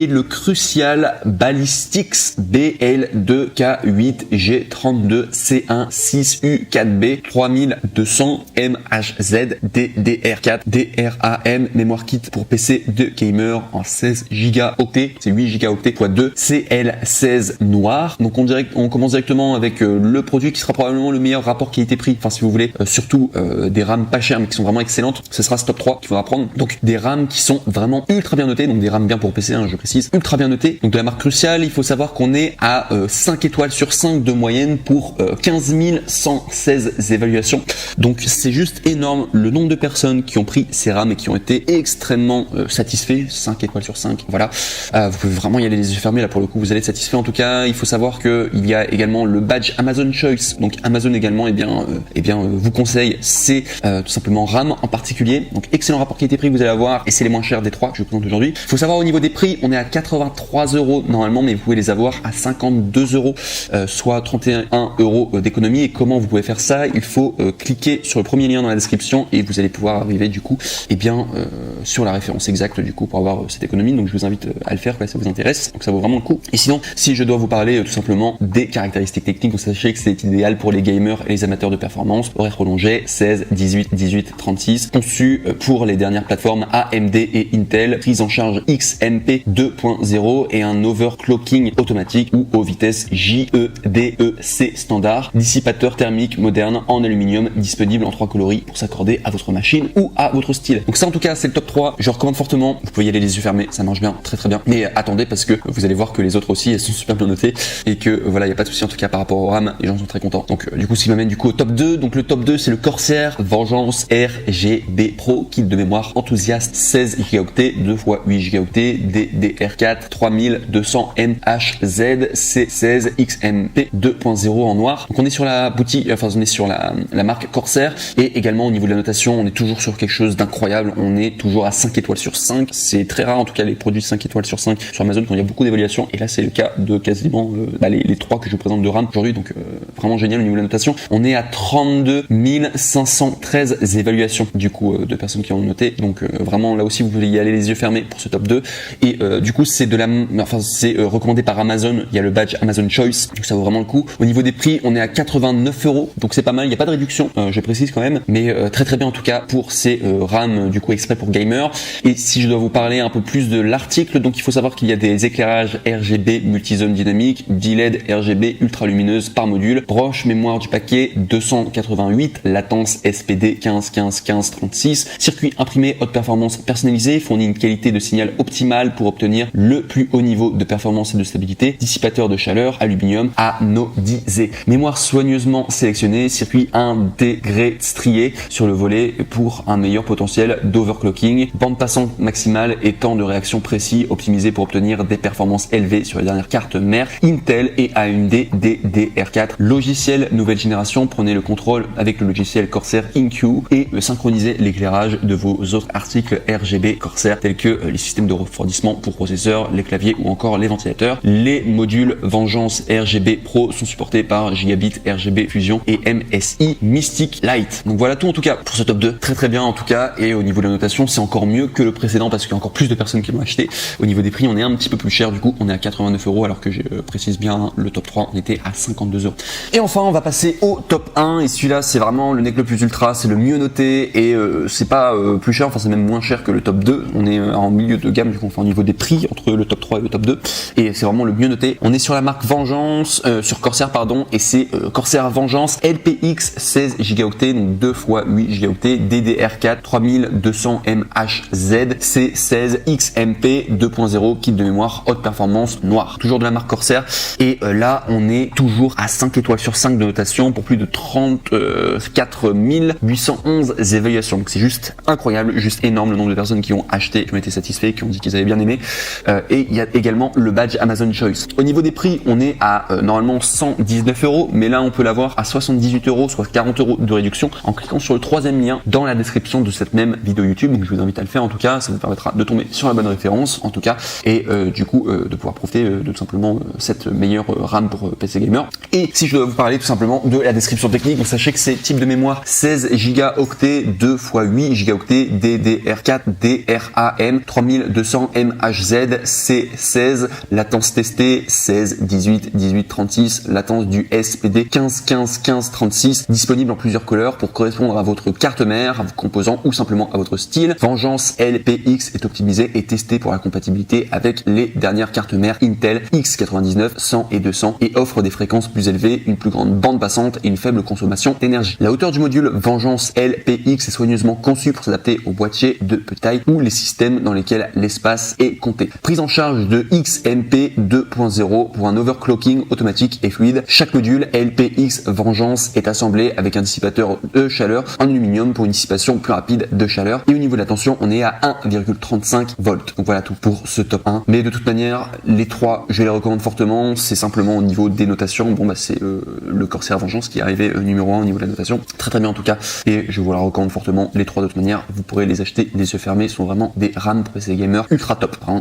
et le Crucial Ballistics BL2K8G32C1-6U4B 3200 MHZ DDR4 DRAM mémoire kit pour PC de gamer en 16 Go, c'est 8 Go x 2 CL16 noir. Donc on commence directement avec le produit qui sera probablement le meilleur rapport qualité-prix. Enfin, si vous voulez, surtout des RAM pas chères mais qui sont vraiment excellentes, ce sera ce top 3 qu'il faudra prendre. Donc des RAM qui sont vraiment ultra bien notées, donc des RAM bien pour PC, je précise, ultra bien notées. Donc de la marque Crucial, il faut savoir qu'on est à 5 étoiles sur 5 de moyenne pour 15 116 évaluations. Donc c'est juste énorme le nombre de personnes qui ont pris ces RAM et qui ont été extrêmement satisfaits. 5 étoiles sur 5, voilà. Vous pouvez vraiment y aller les yeux fermés, là pour le coup vous allez être satisfait. En tout cas, il faut savoir qu'il y a également le badge Amazon Choice. Donc Amazon également vous conseille ces tout simplement RAM en particulier. Donc excellent rapport qualité-prix que vous allez avoir et c'est les moins chers des 3 que je vous présente aujourd'hui. Il faut savoir au niveau des prix, on est à 83 € normalement, mais vous pouvez les avoir à 52 €, soit 31 € d'économie. Et comment vous pouvez faire ça? Il faut cliquer sur le premier lien dans la description et vous allez pouvoir arriver du coup sur la référence exacte du coup pour avoir cette économie. Donc je vous invite à le faire si ça vous intéresse, donc ça vaut vraiment le coup. Et sinon, si je dois vous parler tout simplement des caractéristiques techniques, donc sachez que c'est idéal pour les gamers et les amateurs de performance. Horaire prolongé 16, 18, 18, 36, conçu pour les dernières plateformes AMD et Intel, prise en charge XMP 2.0 et un overclocking automatique ou aux vitesses JEDEC standard, dissipateur thermique moderne en aluminium disponible en 3 coloris pour s'accorder à votre machine ou à votre style. Donc ça en tout cas c'est le top 3, je recommande fortement, vous pouvez y aller les yeux fermés, ça marche bien, très très bien, mais attendez parce que vous allez voir que les autres aussi elles sont super bien notées et que voilà, il n'y a pas de souci en tout cas par rapport au RAM, les gens sont très contents. Donc du coup ce qui m'amène du coup au top 2, donc le top 2 c'est le Corsair Vengeance RGB Pro, kit de mémoire enthousiaste 16 Go 2 x 8 Go DDR4 3200 MHZ C16 XMP 2.0 en noir. Donc on est sur la boutique, enfin on est sur la marque Corsair et également au niveau de la notation on est toujours sur quelque chose d'incroyable, on est toujours à 5 étoiles sur 5, c'est très rare en tout cas les produits 5 étoiles sur 5 sur Amazon quand il y a beaucoup d'évaluations et là c'est le cas de quasiment les 3 que je vous présente de RAM aujourd'hui, donc vraiment génial au niveau de la notation. On est à 32 513 évaluations du coup de personnes qui ont noté, donc vraiment là aussi vous pouvez y aller les yeux fermés pour ce top 2 et du coup c'est recommandé par Amazon, il y a le badge Amazon Choice, donc ça vaut vraiment le coup. Au niveau des prix on est à 89 €, donc c'est pas mal, il n'y a pas de réduction, je précise quand même, mais très très bien en tout cas pour ces RAM du coup exprès pour gamer. Et si je dois vous parler un peu plus de l'article, donc il faut savoir qu'il y a des éclairages RGB multizone dynamique, D-LED RGB ultra lumineuse par module, broche mémoire du paquet 288, latence SPD 15-15-15-36, circuit imprimé haute performance personnalisé, fournit une qualité de signal optimale pour obtenir le plus haut niveau de performance et de stabilité, dissipateur de chaleur, aluminium anodisé, mémoire soigneusement sélectionnée, circuit intégré strié sur le volet pour un meilleur potentiel d'overclocking, bande passante maximale et temps de réaction précis optimisé pour obtenir des performances élevées sur les dernières cartes mères Intel et AMD DDR4, logiciel nouvelle génération, prenez le contrôle avec le logiciel Corsair InQ et synchronisez l'éclairage de vos autres articles RGB Corsair tels que les systèmes de refroidissement pour processeurs, les claviers ou encore les ventilateurs. Les modules Vengeance RGB Pro sont supportés par Gigabit RGB Fusion et MSI Mystic Light. Donc voilà tout en tout cas pour ce top 2, très très bien en tout cas, et au niveau de la notation c'est encore mieux que le précédent parce qu'il y a encore plus de personnes qui l'ont acheté. Au niveau des prix on est un petit peu plus cher, du coup on est à 89 € alors que je précise bien le top 3 on était à 52 €. Et enfin on va passer au top 1 et celui-là c'est vraiment le nec le plus ultra, c'est le mieux noté et c'est pas plus cher, enfin c'est même moins cher que le top 2, on est en milieu de gamme du coup, enfin au niveau des prix entre le top 3 et le top 2 et c'est vraiment le mieux noté. On est sur la marque Vengeance, sur Corsair pardon, et c'est Corsair Vengeance LPX 16 Go, donc 2 x 8 Go DDR4 3200 MHZ C16 XMP 2.0, kit de mémoire haute performance noir, toujours de la marque Corsair et là on est toujours à 5 étoiles sur 5 de notation pour plus de 34 811 évaluations, donc c'est juste incroyable, juste énorme le nombre de personnes qui ont acheté, qui ont été satisfaits, qui ont dit qu'ils avaient bien aimé. Et il y a également le badge Amazon Choice. Au niveau des prix on est à normalement 119 €, mais là on peut l'avoir à 78 €, soit 40 € de réduction en cliquant sur le troisième lien dans la description de cette même vidéo YouTube, donc je vous invite à le faire en tout cas, ça vous permettra de tomber sur la bonne référence en tout cas et du coup de pouvoir profiter de tout simplement cette meilleure RAM pour PC gamer. Et si je dois vous parler tout simplement de la description technique, donc sachez que c'est type de mémoire 16 Go 2 x 8 Go DDR4 DRAM 3200 MHZ ZC16, latence testée 16 18 18 36, latence du SPD 15 15 15 36, disponible en plusieurs couleurs pour correspondre à votre carte mère, à vos composants ou simplement à votre style. Vengeance LPX est optimisé et testé pour la compatibilité avec les dernières cartes mères Intel X99, 100 et 200 et offre des fréquences plus élevées, une plus grande bande passante et une faible consommation d'énergie. La hauteur du module Vengeance LPX est soigneusement conçue pour s'adapter aux boîtiers de petite taille ou les systèmes dans lesquels l'espace est compté. Prise en charge de XMP 2.0 pour un overclocking automatique et fluide. Chaque module LPX Vengeance est assemblé avec un dissipateur de chaleur en aluminium pour une dissipation plus rapide de chaleur. Et au niveau de la tension, on est à 1,35 volts. Donc voilà tout pour ce top 1. Mais de toute manière, les trois, je les recommande fortement. C'est simplement au niveau des notations. Bon, bah, c'est le Corsair Vengeance qui est arrivé numéro 1 au niveau de la notation. Très très bien en tout cas. Et je vous la recommande fortement. Les trois de toute manière, vous pourrez les acheter les yeux fermés. Sont vraiment des RAM pour PC gamer ultra top. Vraiment